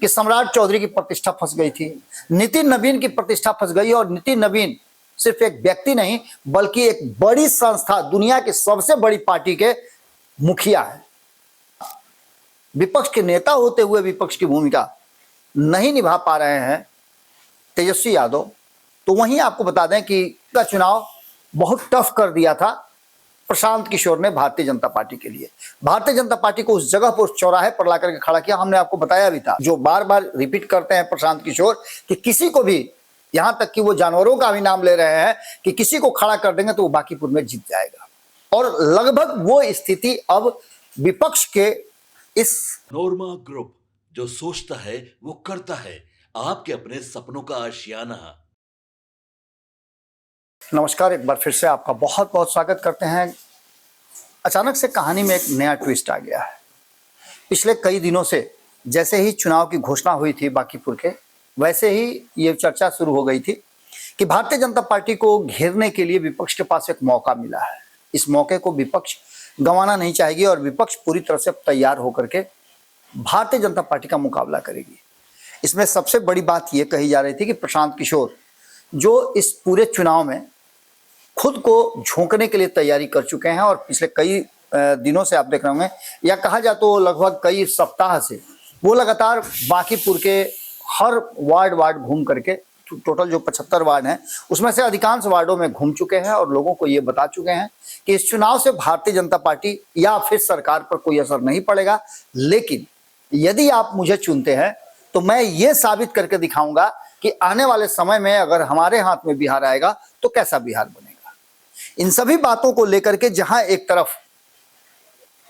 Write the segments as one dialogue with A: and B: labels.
A: कि सम्राट चौधरी की प्रतिष्ठा फंस गई थी, नितिन नवीन की प्रतिष्ठा फंस गई। और नितिन नवीन सिर्फ एक व्यक्ति नहीं बल्कि एक बड़ी संस्था, दुनिया की सबसे बड़ी पार्टी के मुखिया है। विपक्ष के नेता होते हुए विपक्ष की भूमिका नहीं निभा पा रहे हैं तेजस्वी यादव। तो वहीं आपको बता दें कि का चुनाव बहुत टफ कर दिया था प्रशांत किशोर ने भारतीय जनता पार्टी के लिए। भारतीय जनता पार्टी को उस जगह पर, उस चौराहे पर ला करके खड़ा किया। हमने आपको बताया भी था, जो बार बार रिपीट करते हैं प्रशांत किशोर, कि किसी को भी, यहां तक कि वो जानवरों का भी नाम ले रहे हैं कि किसी को खड़ा कर देंगे तो वो बांकीपुर में जीत जाएगा। और लगभग वो स्थिति अब विपक्ष के इस
B: नोरमा ग्रुप, जो सोचता है वो करता है, आपके अपने सपनों का आशियाना।
A: नमस्कार, एक बार फिर से आपका बहुत बहुत स्वागत करते हैं। अचानक से कहानी में एक नया ट्विस्ट आ गया है। पिछले कई दिनों से जैसे ही चुनाव की घोषणा हुई थी बांकीपुर के, वैसे ही ये चर्चा शुरू हो गई थी कि भारतीय जनता पार्टी को घेरने के लिए विपक्ष के पास एक मौका मिला है। इस मौके को विपक्ष गंवाना नहीं चाहेगी और विपक्ष पूरी तरह से तैयार होकर के भारतीय जनता पार्टी का मुकाबला करेगी। इसमें सबसे बड़ी बात यह कही जा रही थी कि प्रशांत किशोर, जो इस पूरे चुनाव में खुद को झोंकने के लिए तैयारी कर चुके हैं और पिछले कई दिनों से आप देख रहे होंगे, या कहा जाए तो लगभग कई सप्ताह से वो लगातार बांकीपुर के हर वार्ड घूम करके, टोटल जो 75 वार्ड हैं उसमें से अधिकांश वार्डों में घूम चुके हैं और लोगों को ये बता चुके हैं कि इस चुनाव से भारतीय जनता पार्टी या फिर सरकार पर कोई असर नहीं पड़ेगा, लेकिन यदि आप मुझे चुनते हैं तो मैं ये साबित करके दिखाऊंगा कि आने वाले समय में अगर हमारे हाथ में बिहार आएगा तो कैसा बिहार बनेगा। इन सभी बातों को लेकर के जहां एक तरफ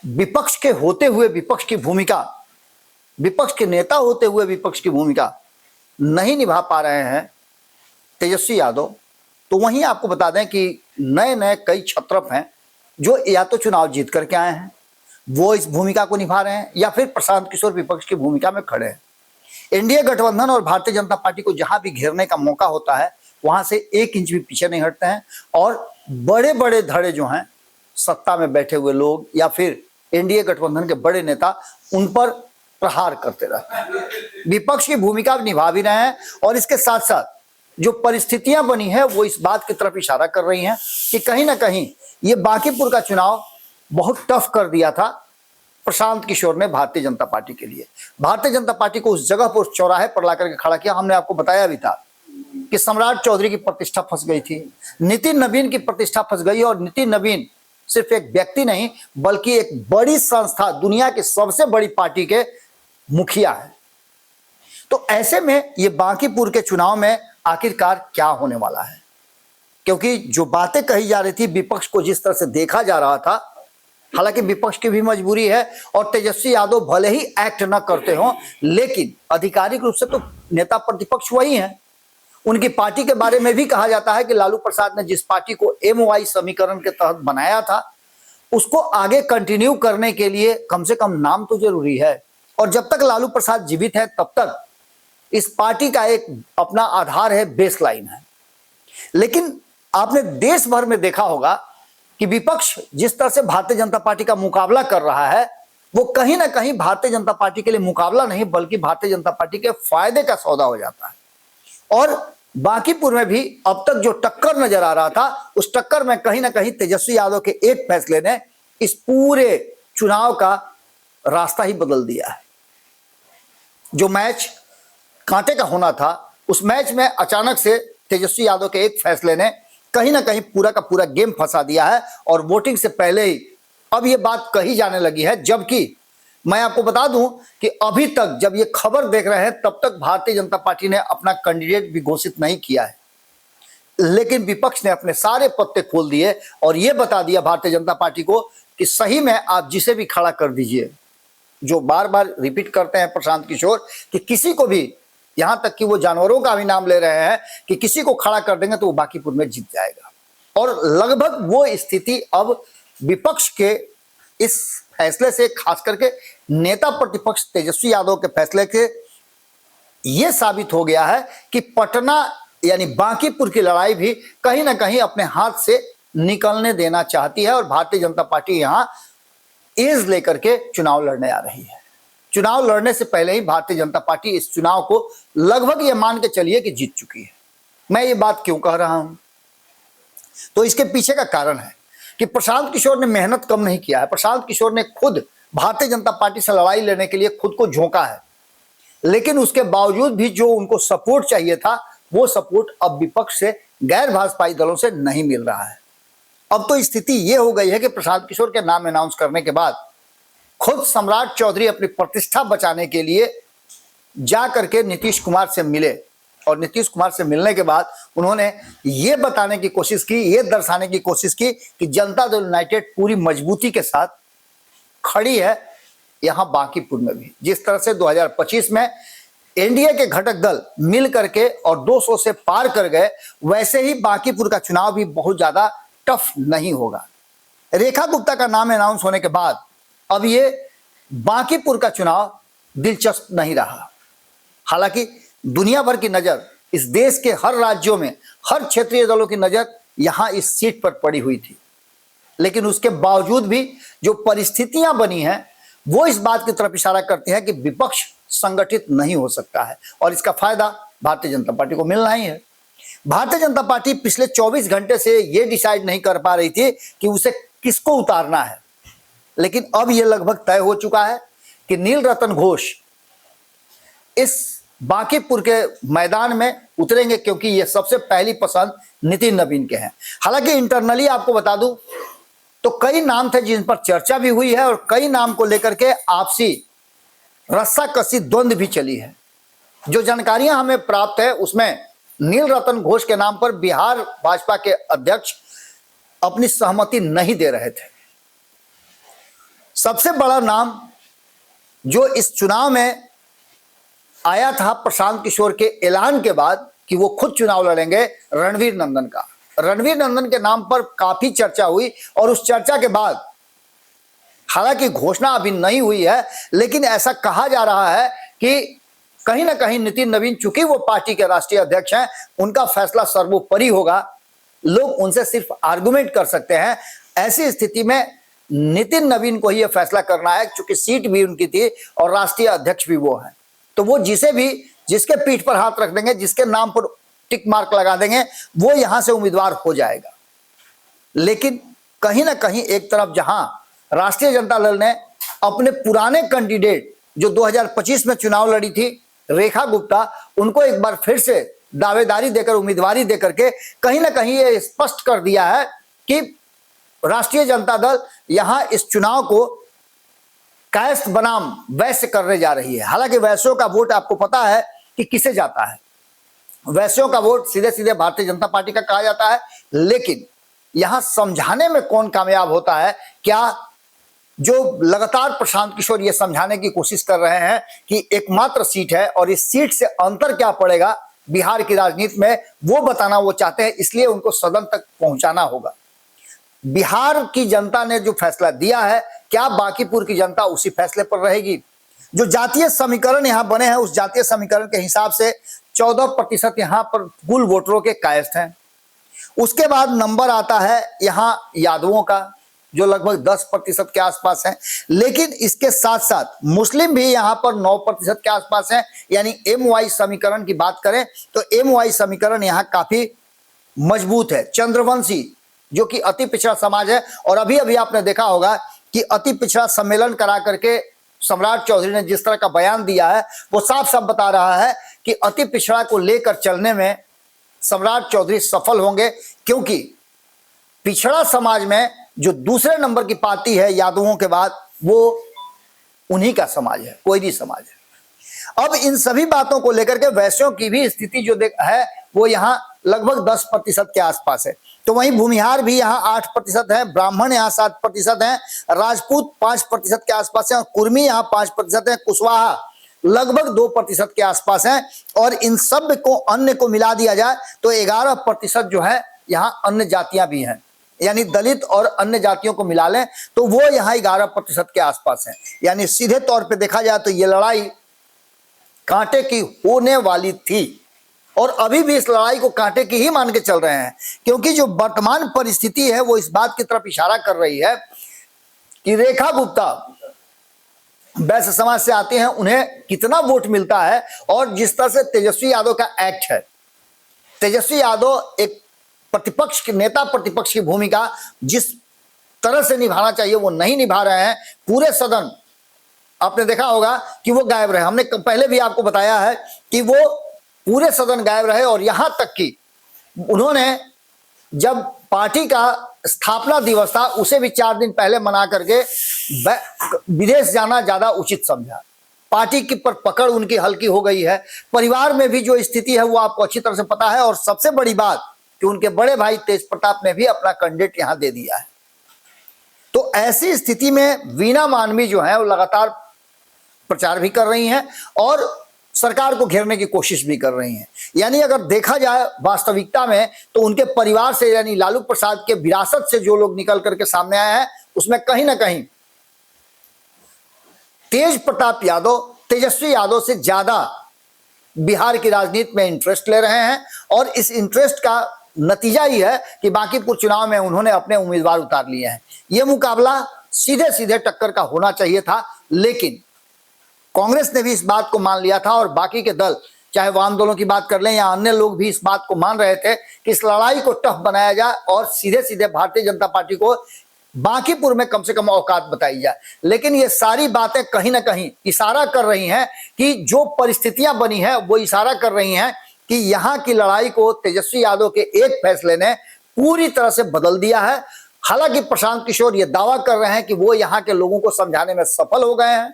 A: विपक्ष के होते हुए विपक्ष की भूमिका, विपक्ष के नेता होते हुए विपक्ष की भूमिका नहीं निभा पा रहे हैं तेजस्वी यादव, तो वहीं आपको बता दें कि नए नए कई छत्रप हैं जो या तो चुनाव जीत करके आए हैं, वो इस भूमिका को निभा रहे हैं, या फिर प्रशांत किशोर विपक्ष की भूमिका में खड़े हैं। एनडीए गठबंधन और भारतीय जनता पार्टी को जहां भी घेरने का मौका होता है वहां से 1 इंच भी पीछे नहीं हटते हैं और बड़े बड़े धड़े जो हैं सत्ता में बैठे हुए लोग या फिर एनडीए गठबंधन के बड़े नेता, उन पर प्रहार करते रहते हैं। विपक्ष की भूमिका निभा भी रहे हैं और इसके साथ साथ जो परिस्थितियां बनी है वो इस बात की तरफ इशारा कर रही हैं कि कहीं ना कहीं ये बांकीपुर का चुनाव बहुत टफ कर दिया था प्रशांत किशोर ने भारतीय जनता पार्टी के लिए। भारतीय जनता पार्टी को उस जगह पर, उस चौराहे पर ला करके खड़ा किया। हमने आपको बताया भी था कि सम्राट चौधरी की प्रतिष्ठा फंस गई थी, नितिन नवीन की प्रतिष्ठा फंस गई। और नितिन नवीन सिर्फ एक व्यक्ति नहीं बल्कि एक बड़ी संस्था, दुनिया की सबसे बड़ी पार्टी के मुखिया है। तो ऐसे में ये बांकीपुर के चुनाव में आखिरकार क्या होने वाला है, क्योंकि जो बातें कही जा रही थी, विपक्ष को जिस तरह से देखा जा रहा था, हालांकि विपक्ष की भी मजबूरी है और तेजस्वी यादव भले ही एक्ट न करते हो, लेकिन आधिकारिक रूप से तो नेता प्रतिपक्ष वही हैं। उनकी पार्टी के बारे में भी कहा जाता है कि लालू प्रसाद ने जिस पार्टी को MOI समीकरण के तहत बनाया था उसको आगे कंटिन्यू करने के लिए कम से कम नाम तो जरूरी है। और जब तक लालू प्रसाद जीवित है तब तक इस पार्टी का एक अपना आधार है, बेस लाइन है। लेकिन आपने देश भर में देखा होगा कि विपक्ष जिस तरह से भारतीय जनता पार्टी का मुकाबला कर रहा है वो कहीं ना कहीं भारतीय जनता पार्टी के लिए मुकाबला नहीं बल्कि भारतीय जनता पार्टी के फायदे का सौदा हो जाता है। और बांकीपुर में भी अब तक जो टक्कर नजर आ रहा था, उस टक्कर में कहीं ना कहीं तेजस्वी यादव के एक फैसले ने इस पूरे चुनाव का रास्ता ही बदल दिया है। जो मैच कांटे का होना था, उस मैच में अचानक से तेजस्वी यादव के एक फैसले ने कहीं ना कहीं पूरा का पूरा गेम फंसा दिया है। और वोटिंग से पहले ही अब ये बात कही जाने लगी है, जबकि मैं आपको बता दूं कि अभी तक जब ये खबर देख रहे हैं तब तक भारतीय जनता पार्टी ने अपना कैंडिडेट भी घोषित नहीं किया है, लेकिन विपक्ष ने अपने सारे पत्ते खोल दिए और ये बता दिया भारतीय जनता पार्टी को कि सही में आप जिसे भी खड़ा कर दीजिए। जो बार बार रिपीट करते हैं प्रशांत किशोर कि किसी को भी, यहां तक कि वो जानवरों का भी नाम ले रहे हैं कि किसी को खड़ा कर देंगे तो वो बांकीपुर में जीत जाएगा। और लगभग वो स्थिति अब विपक्ष के इस फैसले से, खास करके नेता प्रतिपक्ष तेजस्वी यादव के फैसले के, यह साबित हो गया है कि पटना यानी बांकीपुर की लड़ाई भी कहीं ना कहीं अपने हाथ से निकलने देना चाहती है और भारतीय जनता पार्टी यहां एज लेकर के चुनाव लड़ने आ रही है। चुनाव लड़ने से पहले ही भारतीय जनता पार्टी इस चुनाव को लगभग ये मान के चलिए कि जीत चुकी है। मैं ये बात क्यों कह रहा हूं? तो इसके पीछे का कारण है कि प्रशांत किशोर ने मेहनत कम नहीं किया है। प्रशांत किशोर ने खुद भारतीय जनता पार्टी से लड़ाई लड़ने के लिए खुद को झोंका है, लेकिन उसके बावजूद भी जो उनको सपोर्ट चाहिए था वो सपोर्ट अब विपक्ष से, गैर भाजपाई दलों से नहीं मिल रहा है। अब तो स्थिति ये हो गई है कि प्रशांत किशोर के नाम अनाउंस करने के बाद खुद सम्राट चौधरी अपनी प्रतिष्ठा बचाने के लिए जा करके नीतीश कुमार से मिले, और नीतीश कुमार से मिलने के बाद उन्होंने ये बताने की कोशिश की, ये दर्शाने की कोशिश की कि जनता दल यूनाइटेड पूरी मजबूती के साथ खड़ी है यहां बांकीपुर में भी। जिस तरह से 2025 में एनडीए के घटक दल मिल करके और 200 से पार कर गए, वैसे ही बांकीपुर का चुनाव भी बहुत ज्यादा टफ नहीं होगा। रेखा गुप्ता का नाम अनाउंस होने के बाद अब ये बांकीपुर का चुनाव दिलचस्प नहीं रहा। हालांकि दुनिया भर की नजर, इस देश के हर राज्यों में हर क्षेत्रीय दलों की नजर यहां इस सीट पर पड़ी हुई थी, लेकिन उसके बावजूद भी जो परिस्थितियां बनी हैं वो इस बात की तरफ इशारा करती है कि विपक्ष संगठित नहीं हो सकता है, और इसका फायदा भारतीय जनता पार्टी को मिलना ही है। भारतीय जनता पार्टी पिछले 24 घंटे से यह डिसाइड नहीं कर पा रही थी कि उसे किसको उतारना है, लेकिन अब यह लगभग तय हो चुका है कि नीलरतन घोष इस बांकीपुर के मैदान में उतरेंगे, क्योंकि यह सबसे पहली पसंद नितिन नवीन के हैं। हालांकि इंटरनली आपको बता दूं तो कई नाम थे जिन पर चर्चा भी हुई है, और कई नाम को लेकर के आपसी रस्साकसी द्वंद्व भी चली है। जो जानकारियां हमें प्राप्त है उसमें नीलरतन घोष के नाम पर बिहार भाजपा के अध्यक्ष अपनी सहमति नहीं दे रहे थे। सबसे बड़ा नाम जो इस चुनाव में आया था प्रशांत किशोर के ऐलान के बाद कि वो खुद चुनाव लड़ेंगे, रणवीर नंदन का। रणवीर नंदन के नाम पर काफी चर्चा हुई, और उस चर्चा के बाद हालांकि घोषणा अभी नहीं हुई है, लेकिन ऐसा कहा जा रहा है कि कहीं ना कहीं नितिन नवीन, चूंकि वो पार्टी के राष्ट्रीय अध्यक्ष हैं, उनका फैसला सर्वोपरि होगा। लोग उनसे सिर्फ आर्गुमेंट कर सकते हैं। ऐसी स्थिति में नितिन नवीन को ही यह फैसला करना है, क्योंकि सीट भी उनकी थी और राष्ट्रीय अध्यक्ष भी वो हैं। तो वो जिसे भी, जिसके पीठ पर हाथ रख देंगे, जिसके नाम पर टिक मार्क लगा देंगे, वो यहां से उम्मीदवार हो जाएगा। लेकिन कहीं ना कहीं एक तरफ जहां राष्ट्रीय जनता दल ने अपने पुराने कैंडिडेट जो 2025 में चुनाव लड़ी थी, रेखा गुप्ता, उनको एक बार फिर से दावेदारी देकर, उम्मीदवारी देकर के कहीं ना कहीं ये स्पष्ट कर दिया है कि राष्ट्रीय जनता दल यहां इस चुनाव को कायस्थ बनाम वैश्य करने जा रही है। हालांकि वैश्यों का वोट आपको पता है कि किसे जाता है। वैश्यों का वोट सीधे सीधे भारतीय जनता पार्टी का कहा जाता है, लेकिन यहां समझाने में कौन कामयाब होता है? क्या जो लगातार प्रशांत किशोर ये समझाने की कोशिश कर रहे हैं कि एकमात्र सीट है और इस सीट से अंतर क्या पड़ेगा बिहार की राजनीति में, वो बताना वो चाहते हैं, इसलिए उनको सदन तक पहुंचाना होगा। बिहार की जनता ने जो फैसला दिया है, क्या बांकीपुर की जनता उसी फैसले पर रहेगी? जो जातीय समीकरण यहां बने हैं, उस जातीय समीकरण के हिसाब से 14% यहां पर कुल वोटरों के कायस्थ हैं। उसके बाद नंबर आता है यहां यादवों का, जो लगभग 10% के आसपास है। लेकिन इसके साथ साथ मुस्लिम भी यहां पर 9% के आसपास है। यानी MY समीकरण की बात करें तो MY समीकरण यहां काफी मजबूत है। चंद्रवंशी जो कि अति पिछड़ा समाज है, और अभी अभी आपने देखा होगा कि अति पिछड़ा सम्मेलन करा करके सम्राट चौधरी ने जिस तरह का बयान दिया है, वो साफ साफ बता रहा है कि अति पिछड़ा को लेकर चलने में सम्राट चौधरी सफल होंगे, क्योंकि पिछड़ा समाज में जो दूसरे नंबर की पार्टी है यादवों के बाद, वो उन्हीं का समाज है, कोई भी समाज है। अब इन सभी बातों को लेकर के वैश्यों की भी स्थिति जो है वो यहाँ लगभग 10% के आसपास है। तो वहीं भूमिहार भी यहाँ 8% है, ब्राह्मण यहाँ 7% है, राजपूत 5% के आसपास है, और कुर्मी यहाँ 5% है, कुशवाहा लगभग 2% के आसपास है। और इन सब को अन्य को मिला दिया जाए तो 11% जो है यहाँ अन्य जातियां भी हैं, यानी दलित और अन्य जातियों को मिला लें तो वो यहाँ 11% के आसपास है। यानी सीधे तौर पे देखा जाए तो ये लड़ाई कांटे की होने वाली थी, और अभी भी इस लड़ाई को कांटे की ही मान के चल रहे हैं, क्योंकि जो वर्तमान परिस्थिति है वो इस बात की तरफ इशारा कर रही है कि रेखा गुप्ता वैश्य समाज से आते हैं, उन्हें कितना वोट मिलता है, और जिस तरह से तेजस्वी यादव का एक्ट है, तेजस्वी यादव एक प्रतिपक्ष के नेता, प्रतिपक्ष की भूमिका जिस तरह से निभाना चाहिए वो नहीं निभा रहे हैं। पूरे सदन, आपने देखा होगा कि वो गायब रहे। हमने पहले भी आपको बताया है कि वो पूरे सदन गायब रहे, और यहां तक कि उन्होंने जब पार्टी का स्थापना दिवस था उसे भी 4 दिन पहले मना करके विदेश जाना ज्यादा उचित समझा। पार्टी की पर पकड़ उनकी हल्की हो गई है। परिवार में भी जो स्थिति है वो आपको अच्छी तरह से पता है, और सबसे बड़ी बात कि उनके बड़े भाई तेज प्रताप ने भी अपना कैंडिडेट यहां दे दिया है। तो ऐसी स्थिति में वीणा मानवी जो है वो लगातार प्रचार भी कर रही हैं और सरकार को घेरने की कोशिश भी कर रही हैं। यानी अगर देखा जाए वास्तविकता में, तो उनके परिवार से, यानी लालू प्रसाद के विरासत से जो लोग निकल करके सामने आए हैं, उसमें कहीं ना कहीं तेज प्रताप यादव तेजस्वी यादव से ज्यादा बिहार की राजनीति में इंटरेस्ट ले रहे हैं, और इस इंटरेस्ट का नतीजा ही है कि बांकीपुर चुनाव में उन्होंने अपने उम्मीदवार उतार लिए हैं। यह मुकाबला सीधे सीधे टक्कर का होना चाहिए था, लेकिन कांग्रेस ने भी इस बात को मान लिया था, और बाकी के दल, चाहे वाम दलों की बात कर लें या अन्य लोग, भी इस बात को मान रहे थे कि इस लड़ाई को टफ बनाया जाए और सीधे सीधे भारतीय जनता पार्टी को बांकीपुर में कम से कम औकात बताई जाए। लेकिन ये सारी बातें कहीं ना कहीं इशारा कर रही हैं कि जो परिस्थितियां बनी हैं वो इशारा कर रही हैं कि यहां की लड़ाई को तेजस्वी यादव के एक फैसले ने पूरी तरह से बदल दिया है। हालांकि प्रशांत किशोर ये दावा कर रहे हैं कि वो यहां के लोगों को समझाने में सफल हो गए हैं,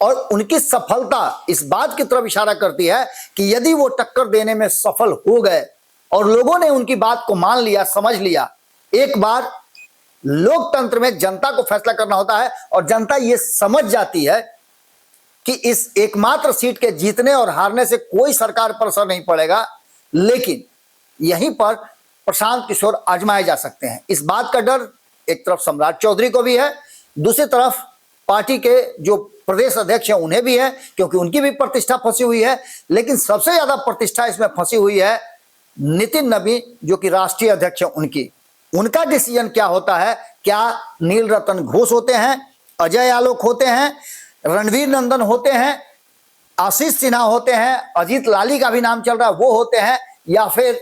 A: और उनकी सफलता इस बात की तरफ इशारा करती है कि यदि वो टक्कर देने में सफल हो गए और लोगों ने उनकी बात को मान लिया, समझ लिया, एक बार लोकतंत्र में जनता को फैसला करना होता है, और जनता ये समझ जाती है कि इस एकमात्र सीट के जीतने और हारने से कोई सरकार पर असर नहीं पड़ेगा, लेकिन यहीं पर प्रशांत किशोर आजमाए जा सकते हैं। इस बात का डर एक तरफ सम्राट चौधरी को भी है, दूसरी तरफ पार्टी के जो प्रदेश अध्यक्ष हैं उन्हें भी है, क्योंकि उनकी भी प्रतिष्ठा फंसी हुई है। लेकिन सबसे ज्यादा प्रतिष्ठा इसमें फंसी हुई है नितिन नवीन, जो कि राष्ट्रीय अध्यक्ष है उनकी। उनका डिसीजन क्या होता है? क्या नील रतन घोष होते हैं, अजय आलोक होते हैं, रणवीर नंदन होते हैं, आशीष सिन्हा होते हैं, अजीत लाली का भी नाम चल रहा है वो होते हैं, या फिर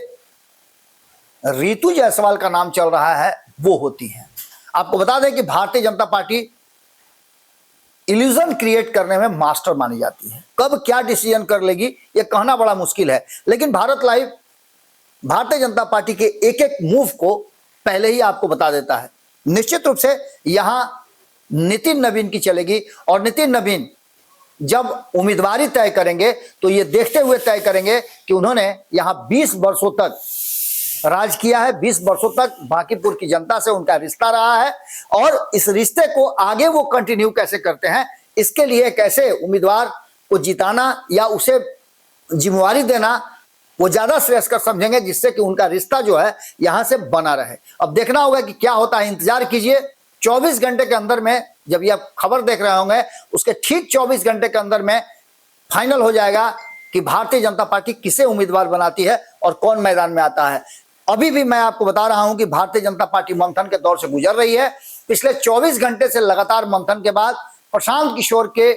A: रितु जायसवाल का नाम चल रहा है वो होती हैं? आपको बता दें कि Bharatiya Janata party illusion create करने में मास्टर मानी जाती है। कब क्या डिसीजन कर लेगी ये कहना बड़ा मुश्किल है, लेकिन भारत लाइव भारतीय जनता पार्टी के एक एक मूव को पहले ही आपको बता देता है। निश्चित रूप से यहां नितिन नवीन की चलेगी, और नितिन नवीन जब उम्मीदवारी तय करेंगे तो ये देखते हुए तय करेंगे कि उन्होंने यहां 20 वर्षों तक राज किया है, 20 वर्षों तक बांकीपुर की जनता से उनका रिश्ता रहा है, और इस रिश्ते को आगे वो कंटिन्यू कैसे करते हैं, इसके लिए कैसे उम्मीदवार को जिताना या उसे जिम्मेवारी देना वो ज्यादा श्रेयस्कर समझेंगे, जिससे कि उनका रिश्ता जो है यहां से बना रहे। अब देखना होगा कि क्या होता है, इंतजार कीजिए। 24 घंटे के अंदर में, जब ये आप खबर देख रहे होंगे उसके ठीक 24 घंटे के अंदर में फाइनल हो जाएगा कि भारतीय जनता पार्टी किसे उम्मीदवार बनाती है और कौन मैदान में आता है। अभी भी मैं आपको बता रहा हूं कि भारतीय जनता पार्टी मंथन के दौर से गुजर रही है। पिछले 24 घंटे से लगातार मंथन के बाद प्रशांत किशोर के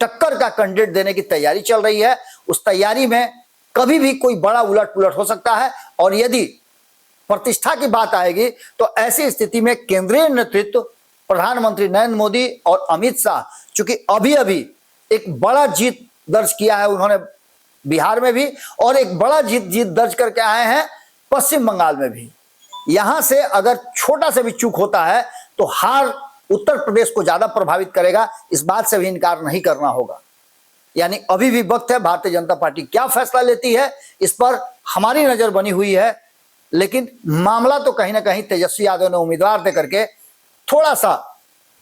A: टक्कर का कैंडिडेट देने की तैयारी चल रही है। उस तैयारी में कभी भी कोई बड़ा उलट पुलट हो सकता है, और यदि प्रतिष्ठा की बात आएगी तो ऐसी स्थिति में केंद्रीय नेतृत्व, प्रधानमंत्री नरेंद्र मोदी और अमित शाह, चूंकि अभी अभी एक बड़ा जीत दर्ज किया है उन्होंने बिहार में भी, और एक बड़ा जीत दर्ज करके आए हैं पश्चिम बंगाल में भी। यहां से अगर छोटा से भी चूक होता है तो हार उत्तर प्रदेश को ज्यादा प्रभावित करेगा, इस बात से भी इनकार नहीं करना होगा। यानी अभी भी वक्त है, भारतीय जनता पार्टी क्या फैसला लेती है इस पर हमारी नजर बनी हुई है। लेकिन मामला तो कहीं ना कहीं तेजस्वी यादव ने उम्मीदवार दे करके थोड़ा सा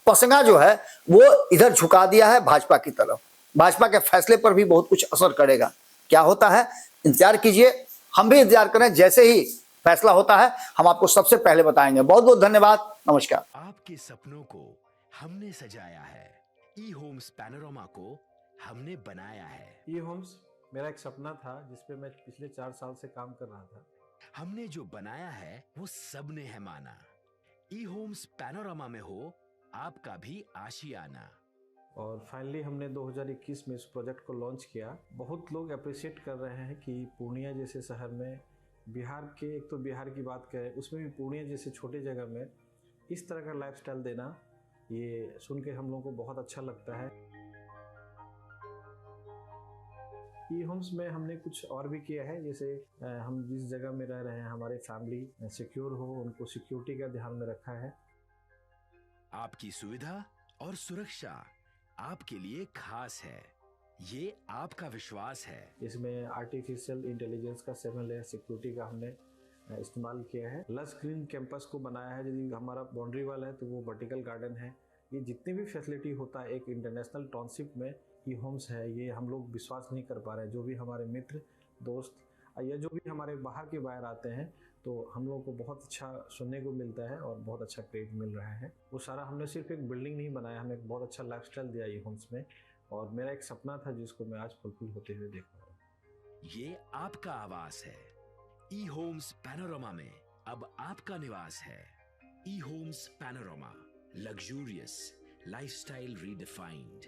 A: पसंगा जो है वो इधर झुका दिया है भाजपा की तरफ। भाजपा के फैसले पर भी बहुत कुछ असर करेगा। क्या होता है इंतजार कीजिए, हम भी इंतजार करें। जैसे ही फैसला होता है हम आपको सबसे पहले बताएंगे। बहुत बहुत धन्यवाद, नमस्कार।
C: आपके सपनों को हमने सजाया है, ई होम्स पैनोरामा को हमने बनाया है।
D: ई होम्स मेरा एक सपना था जिसपे मैं पिछले 4 साल से काम कर रहा था।
C: हमने जो बनाया है वो सबने है माना। ई होम्स पैनोरामा में हो आपका भी आशियाना।
D: और फाइनली हमने 2021 में इस प्रोजेक्ट को लॉन्च किया। बहुत लोग अप्रिशिएट कर रहे हैं कि पूर्णिया जैसे शहर में, बिहार के, एक तो बिहार की बात करें उसमें भी पूर्णिया जैसे छोटे जगह में इस तरह का लाइफस्टाइल देना, ये सुन के हम लोगों को बहुत अच्छा लगता है। ई होम्स में हमने कुछ और भी किया है, जैसे हम जिस जगह में रह रहे हैं हमारे फैमिली सिक्योर हो, उनको सिक्योरिटी का ध्यान में रखा है।
C: आपकी सुविधा और सुरक्षा आपके लिए खास है, ये आपका विश्वास है।
D: इसमें आर्टिफिशियल इंटेलिजेंस का 7 लेयर सिक्योरिटी का हमने इस्तेमाल किया है। लस ग्रीन कैंपस को बनाया है। यदि हमारा बाउंड्री वाल है तो वो वर्टिकल गार्डन है। ये जितनी भी फैसिलिटी होता है एक इंटरनेशनल टाउनशिप में, ई होम्स है, ये हम लोग विश्वास नहीं कर पा रहे हैं। जो भी हमारे मित्र दोस्त या जो भी हमारे बाहर के बाहर आते हैं तो हम लोगों को बहुत अच्छा सुनने को मिलता है और बहुत अच्छा क्रेडिट मिल रहा है। वो सारा हमने सिर्फ एक बिल्डिंग नहीं बनाया, हमें एक बहुत अच्छा लाइफस्टाइल दिया ई होम्स में, और मेरा एक सपना था जिसको मैं आज फुलफिल होते हुए देख रहा हूँ।
C: ये आपका आवास है। ई होम्स पैनोरामा में अब आपका निवास है। E homes panorama, luxurious lifestyle redefined.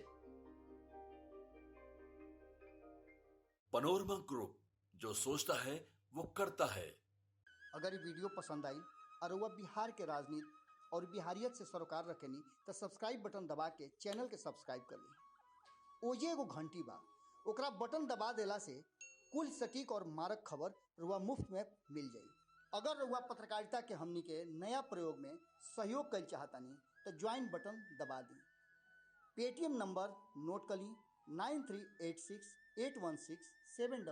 B: Panorama group, जो सोचता है वो करता है।
A: अगर ये वीडियो पसंद आई और वह बिहार के राजनीति और बिहारियत से सरोकार रखेनी तो सब्सक्राइब बटन दबा के चैनल के सब्सक्राइब कर ली। ओजे एगो घंटी बा, ओकरा बटन दबा देला से कुल सटीक और मारक खबर रुआ मुफ्त में मिल जाई। अगर रुआ पत्रकारिता के हमनी के नया प्रयोग में सहयोग कर चाहतानी तो ज्वाइन बटन दबा दी। पेटीएम नंबर नोट कर ली 93868167